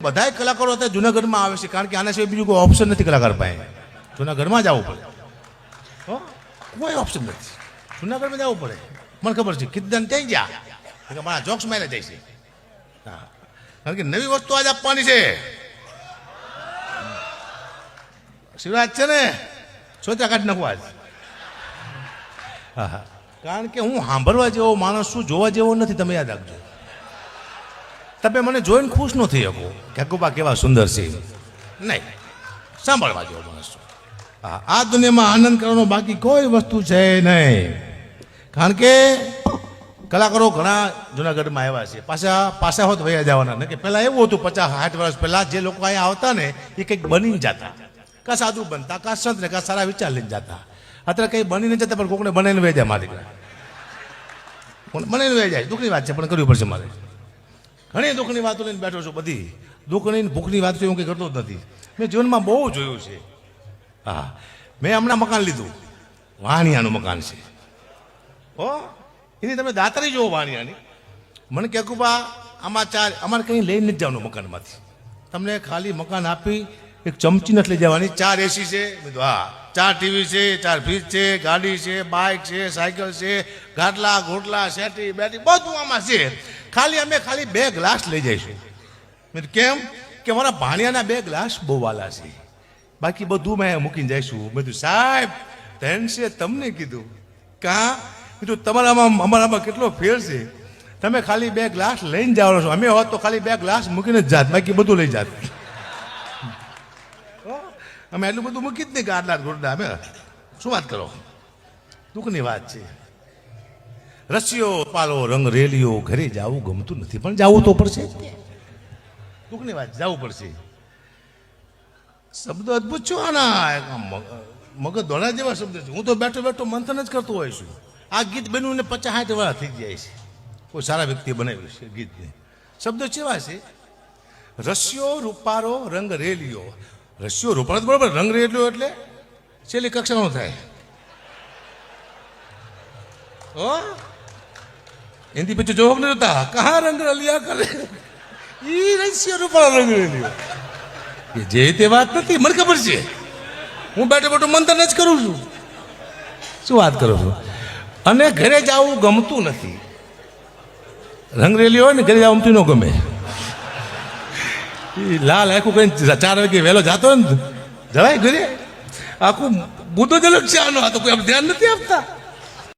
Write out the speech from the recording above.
બધા કલાકારો અત્યારે જુનાગઢમાં આવે છે, કારણ કે આના સિવાય બીજું કોઈ ઓપ્શન નથી કલાકાર પાસે. જુનાગઢમાં જ આવવું પડે. હો, કોઈ ઓપ્શન નથી, જુનાગઢમાં જવું પડે. મને ખબર છે કિદ્દન ત્યાં ગયા મારા જોક્સ મારે જાય છે. હા, કારણ કે નવી વસ્તુ આજ આપવાની છે. શિવરાજ છે ને સોચા કાઢી નાખવા આજ. હા હા, કારણ કે હું સાંભળવા જેવો માણસ છું, જોવા જેવો નથી. તમે યાદ રાખજો, તમે મને જોઈને ખુશ ન થઈ શકો કે હકુબા કેવા સુંદર છે, નહીં, સાંભળવા જેવો માણસ છું. હા, આ દુનિયામાં આનંદ કરવાનો બાકી કોઈ વસ્તુ છે નહીં. કારણ કે કલાકારો ઘણા જુનાગઢમાં આવ્યા છે, પાછા હોત વયા જવાના ને. કે પહેલાં એવું હતું 50-60 વર્ષ પહેલાં જે લોકો અહીંયા આવતા ને એ કંઈક બનીને જતા, કાં સાધુ બનતા, કાં સંત ને, કાં સારા વિચાર લઈને જતા. અત્યારે કંઈ બનીને જતા પણ કોકને બનાવીને વહી જાય. મારી બનાવીને વહી જાય, દુઃખની વાત છે પણ કરવી પડશે મારે. ઘણી દુઃખની વાતો લઈને બેઠો છું, બધી દુઃખની ભૂખની વાત છે, હું કંઈ કરતો જ નથી. મેં જીવનમાં બહુ જોયું છે. હા, મેં હમણાં મકાન લીધું, વાણિયાનું મકાન છે. હો, એની તમે દાતારી જુઓ વાણિયાની. મને કે હકુબા આમાં અમારે કંઈ લઈને જ જવાનું મકાનમાંથી, તમને ખાલી મકાન આપી એક ચમચી નથી લઈ જવાની. 4 AC છે, બધું. હા, 4 TV છે, 4 ફ્રીજ છે, ગાડી છે, બાઇક છે, સાયકલ છે, ગાટલા ઘોટલા શેટી બેટી બધું આમાં છે. ખાલી 2 ગ્લાસ લઈ જઈશું. મેં કેમ કે મારા ભાણિયાના 2 ગ્લાસ બહુ વાલા છે, બાકી બધું મેં મૂકીને જઈશું. મેં કીધું સાહેબ ધન છે તમને કીધું કાં કીધું તમારામાં અમારામાં કેટલો ફેર છે. તમે ખાલી 2 ગ્લાસ લઈને જવાનો છો, અમે હોત તો ખાલી 2 ગ્લાસ મૂકીને જ જાત, બાકી બધું લઈ જાત. અમે એટલું બધું મૂકી જ નહીં ગાડલા ગોડલા. અમે શું વાત કરો, દુઃખની વાત છે. રસીઓ પાલો રંગ રેલીઓ, ઘરે જવું ગમતું નથી પણ જવું તો પડશે. દુઃખની વાત, જવું પડશે. શબ્દ અદભુત છો આના, મગજ દોડા જેવા શબ્દ છે. હું તો બેઠો બેઠો મંથન જ કરતો હોઈશ. આ ગીત બન્યું ને 50-60 વર્ષ થઈ જાય છે. કોઈ સારા વ્યક્તિએ બનાવ્યું છે ગીતને. શબ્દો કેવા છે? રસ્યો રૂપારો રંગ રેલિયો. રસ્યો રૂપારો બરોબર, રંગ રેલિયો એટલે છેલ્લી કક્ષાનો થાય. ઓ હિન્દી પિક્ચર જોવા નહીં જોતા, કહા રંગ રલિયા કરે, ઈ રસ્યો રૂપારો રંગ રેલિયો. જે તે વાત નથી, મને ખબર છે. હું બેઠો બેઠો મંથન જ કરું છું. શું વાત કરું છું? અને ઘરે જવું ગમતું નથી. રંગરેલી હોય ને ઘરે જવું ગમતું ન ગમે. લાલ આખું કઈ 4 વાગે વહેલો જતો હોય ને જવાય ઘરે, આખું બુદ્ધો જ અલગ છે આનો. આ તો કોઈ ધ્યાન નથી આપતા.